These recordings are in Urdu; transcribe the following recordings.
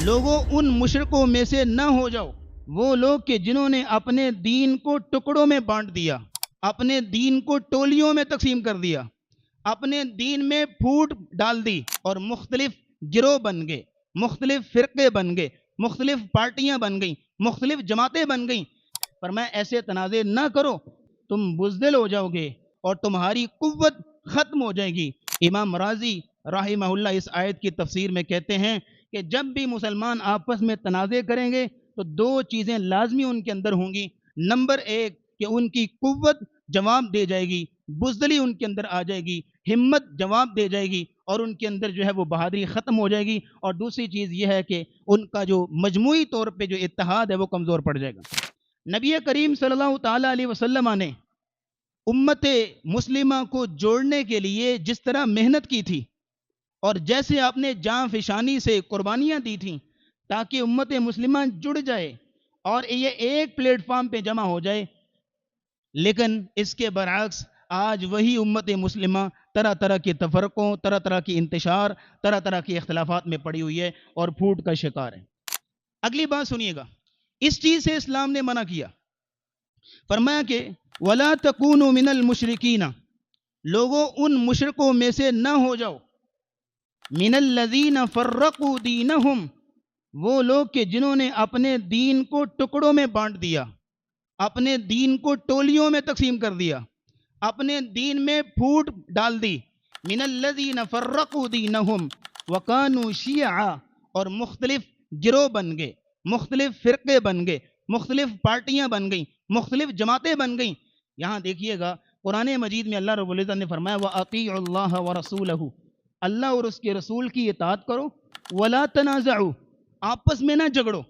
لوگوں ان مشرکوں میں سے نہ ہو جاؤ وہ لوگ کہ جنہوں نے اپنے دین کو ٹکڑوں میں بانٹ دیا، اپنے دین کو ٹولیوں میں تقسیم کر دیا، اپنے دین میں پھوٹ ڈال دی اور مختلف گروہ بن گئے، مختلف فرقے بن گئے، مختلف پارٹیاں بن گئیں، مختلف جماعتیں بن گئیں۔ فرمایا ایسے تنازع نہ کرو، تم بزدل ہو جاؤ گے اور تمہاری قوت ختم ہو جائے گی۔ امام راضی رحمہ اللہ اس آیت کی تفسیر میں کہتے ہیں کہ جب بھی مسلمان آپس میں تنازع کریں گے تو دو چیزیں لازمی ان کے اندر ہوں گی۔ نمبر ایک کہ ان کی قوت جواب دے جائے گی، بزدلی ان کے اندر آ جائے گی، ہمت جواب دے جائے گی اور ان کے اندر جو ہے وہ بہادری ختم ہو جائے گی۔ اور دوسری چیز یہ ہے کہ ان کا جو مجموعی طور پہ جو اتحاد ہے وہ کمزور پڑ جائے گا۔ نبی کریم صلی اللہ تعالیٰ علیہ وسلم نے امت مسلمہ کو جوڑنے کے لیے جس طرح محنت کی تھی اور جیسے آپ نے جاں فشانی سے قربانیاں دی تھیں تاکہ امت مسلمہ جڑ جائے اور یہ ایک پلیٹ فارم پہ جمع ہو جائے، لیکن اس کے برعکس آج وہی امت مسلمہ طرح طرح کے تفرقوں، طرح طرح کی انتشار، طرح طرح کے اختلافات میں پڑی ہوئی ہے اور پھوٹ کا شکار ہے۔ اگلی بات سنیے گا، اس چیز سے اسلام نے منع کیا، فرمایا کہ وَلَا تَكُونُوا مِنَ الْمُشْرِكِينَ، لوگوں ان مشرکوں میں سے نہ ہو جاؤ، مِنَ الَّذِينَ فَرَّقُوا دِينَهُمْ، وہ لوگ کہ جنہوں نے اپنے دین کو ٹکڑوں میں بانٹ دیا، اپنے دین کو ٹولیوں میں تقسیم کر دیا، اپنے دین میں پھوٹ ڈال دی۔ من الذین فرقوا دینہم وکانوا شیعا، اور مختلف گروہ بن گئے، مختلف فرقے بن گئے، مختلف پارٹیاں بن گئیں، مختلف جماعتیں بن گئیں۔ یہاں دیکھیے گا قرآن مجید میں اللہ رب العزت نے فرمایا وَأَطِيعُوا اللَّهَ وَرَسُولَهُ، اللہ اور اس کے رسول کی اطاعت کرو، وَلَا تَنَازَعُوا، آپس میں نہ جھگڑو،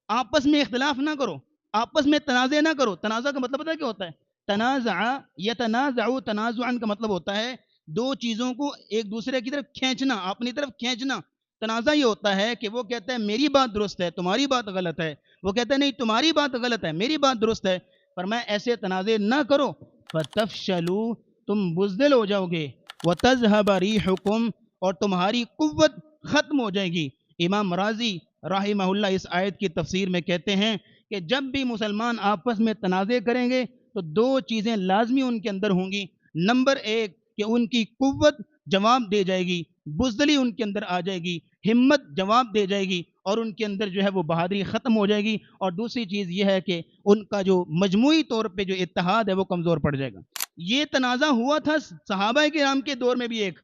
آپس میں اختلاف نہ کرو، آپس میں تنازع نہ کرو۔ تنازع کا مطلب پتہ ہے کیا ہوتا ہے؟ تنازع یتنازع تنازعا کا مطلب ہوتا ہے دو چیزوں کو ایک دوسرے کی طرف کھینچنا، اپنی طرف کھینچنا۔ تنازع یہ ہوتا ہے کہ وہ کہتا ہے میری بات درست ہے، تمہاری بات غلط ہے، وہ کہتا ہے نہیں تمہاری بات غلط ہے، میری بات درست ہے۔ فرمایا ایسے تنازع نہ کرو، فتفشلوا، تم بزدل ہو جاؤ گے، وتذهب ريحكم، اور تمہاری قوت ختم ہو جائے گی۔ امام راضی رحمہ اللہ اس آیت کی تفسیر میں کہتے ہیں کہ جب بھی مسلمان آپس میں تنازع کریں گے تو دو چیزیں لازمی ان کے اندر ہوں گی۔ نمبر ایک کہ ان کی قوت جواب دے جائے گی، بزدلی ان کے اندر آ جائے گی، ہمت جواب دے جائے گی اور ان کے اندر جو ہے وہ بہادری ختم ہو جائے گی۔ اور دوسری چیز یہ ہے کہ ان کا جو مجموعی طور پہ جو اتحاد ہے وہ کمزور پڑ جائے گا۔ یہ تنازع ہوا تھا صحابہ کرام کے دور میں بھی۔ ایک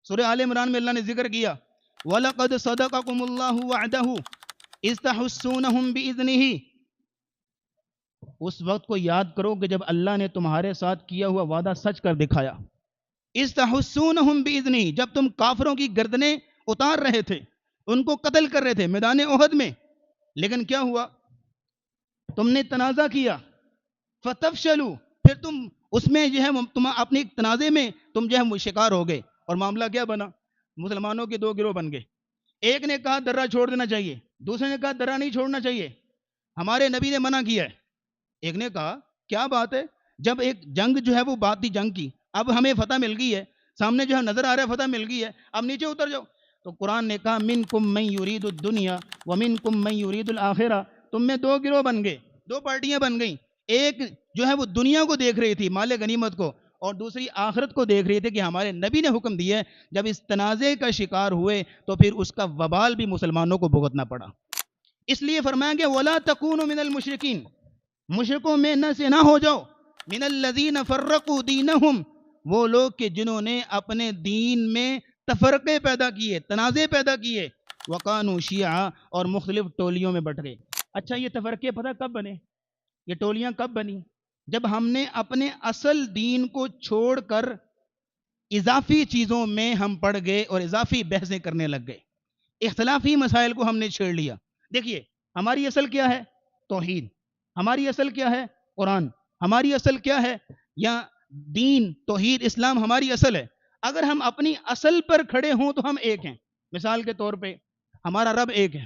سورہ آل عمران میں اللہ نے ذکر کیا وَلَقَدْ صَدَقَكُمُ اللَّهُ وَعْدَهُ إِذْ تَحُسُّونَهُمْ بِإِذْنِهِ، اس وقت کو یاد کرو کہ جب اللہ نے تمہارے ساتھ کیا ہوا وعدہ سچ کر دکھایا۔ اِذْ تَحُسُّونَهُمْ بِإِذْنِهِ، جب تم کافروں کی گردنیں اتار رہے تھے، ان کو قتل کر رہے تھے میدان احد میں، لیکن کیا ہوا؟ تم نے تنازع کیا، فَتَفْشَلُوا، پھر تم اس میں جو ہے تم اپنی تنازع میں تم جو ہے شکار ہو گئے اور معاملہ کیا بنا؟ مسلمانوں کے دو گروہ بن گئے۔ ایک نے کہا درہ چھوڑ دینا چاہیے، دوسرے نے کہا درہ نہیں چھوڑنا چاہیے، ہمارے نبی نے منع کیا ہے۔ ایک نے کہا کیا بات ہے، جب ایک جنگ جو ہے وہ بات تھی جنگ کی، اب ہمیں فتح مل گئی ہے، سامنے جو ہے نظر آ رہا ہے فتح مل گئی ہے، اب نیچے اتر جاؤ۔ تو قرآن نے کہا منکم من یرید الدنیا ومنکم من یرید الآخرہ، تم میں دو گروہ بن گئے، دو پارٹیاں بن گئیں۔ ایک جو ہے وہ دنیا کو دیکھ رہی تھی، مال غنیمت کو، اور دوسری آخرت کو دیکھ رہی تھی کہ ہمارے نبی نے حکم دیا ہے۔ جب اس تنازع کا شکار ہوئے تو پھر اس کا وبال بھی مسلمانوں کو بھگتنا پڑا۔ اس لیے فرمایا کہ وَلَا تَكُونُوا مِنَ الْمُشْرِكِينَ، مشرکوں میں سے نہ ہو جاؤ، مِنَ الَّذِينَ فَرَّقُوا دِينَهُمْ، وہ لوگ کہ جنہوں نے اپنے دین میں تفرقے پیدا کیے، تنازع پیدا کیے، وَقَانُوا شِيَعًا، اور مختلف ٹولیوں میں بٹ گئے۔ اچھا یہ تفرقے پتہ کب بنے؟ یہ ٹولیاں کب بنی؟ جب ہم نے اپنے اصل دین کو چھوڑ کر اضافی چیزوں میں ہم پڑ گئے اور اضافی بحثیں کرنے لگ گئے، اختلافی مسائل کو ہم نے چھیڑ لیا۔ دیکھیے ہماری اصل کیا ہے؟ توحید۔ ہماری اصل کیا ہے؟ قرآن۔ ہماری اصل کیا ہے؟ یا دین، توحید، اسلام ہماری اصل ہے۔ اگر ہم اپنی اصل پر کھڑے ہوں تو ہم ایک ہیں۔ مثال کے طور پہ ہمارا رب ایک ہے،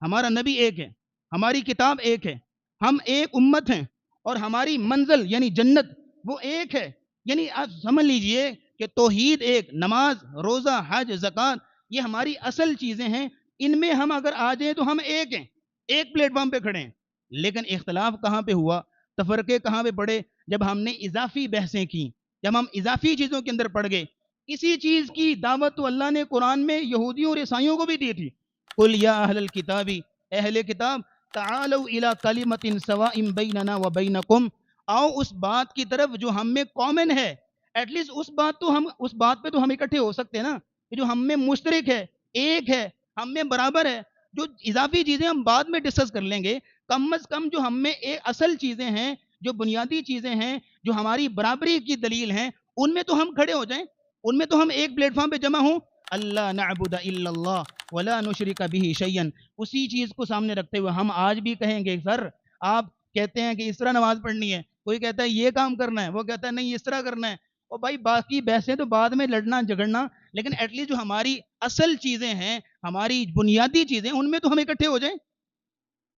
ہمارا نبی ایک ہے، ہماری کتاب ایک ہے، ہم ایک امت ہیں، اور ہماری منزل یعنی جنت وہ ایک ہے۔ یعنی آپ سمجھ لیجئے کہ توحید ایک، نماز، روزہ، حج، زکوٰۃ، یہ ہماری اصل چیزیں ہیں۔ ان میں ہم اگر آ جائیں تو ہم ایک ہیں، ایک پلیٹ فارم پہ کھڑے ہیں. لیکن اختلاف کہاں پہ ہوا، تفرقے کہاں پہ پڑے؟ جب ہم نے اضافی بحثیں کی، جب ہم اضافی چیزوں کے اندر پڑ گئے. اسی چیز کی دعوت تو اللہ نے قرآن میں یہودیوں اور عیسائیوں کو بھی دی تھی. قل یا اہل الکتابی، اہل کتاب، تعالوا الی کلمۃ سواء بیننا وبینکم، آؤ اس بات کی طرف جو ہم میں کامن ہے. ایٹ لیسٹ اس بات پہ تو ہم اکٹھے ہو سکتے ہیں نا، کہ جو ہم میں مشترک ہے، ایک ہے، ہم میں برابر ہے. جو اضافی چیزیں ہم بعد میں ڈسکس کر لیں گے، کم از کم جو ہم میں اصل چیزیں ہیں، جو بنیادی چیزیں ہیں، جو ہماری برابری کی دلیل ہیں، ان میں تو ہم کھڑے ہو جائیں، ان میں تو ہم ایک پلیٹ فارم پہ جمع ہوں. اللہ نعبد الا اللہ ولا نشرک به شیئا، اسی چیز کو سامنے رکھتے ہوئے ہم آج بھی کہیں گے سر آپ کہتے ہیں کہ اس طرح نماز پڑھنی ہے، کوئی کہتا ہے یہ کام کرنا ہے، وہ کہتا ہے نہیں اس طرح کرنا ہے. اور بھائی باقی بحثیں تو بعد میں لڑنا جھگڑنا، لیکن ایٹ لیسٹ جو ہماری اصل چیزیں ہیں، ہماری بنیادی چیزیں، ان میں تو ہم اکٹھے ہو جائیں.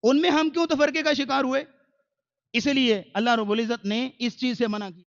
ان میں ہم کیوں تفرقے کا شکار ہوئے؟ اس لیے اللہ رب العزت نے اس چیز سے منع کیا.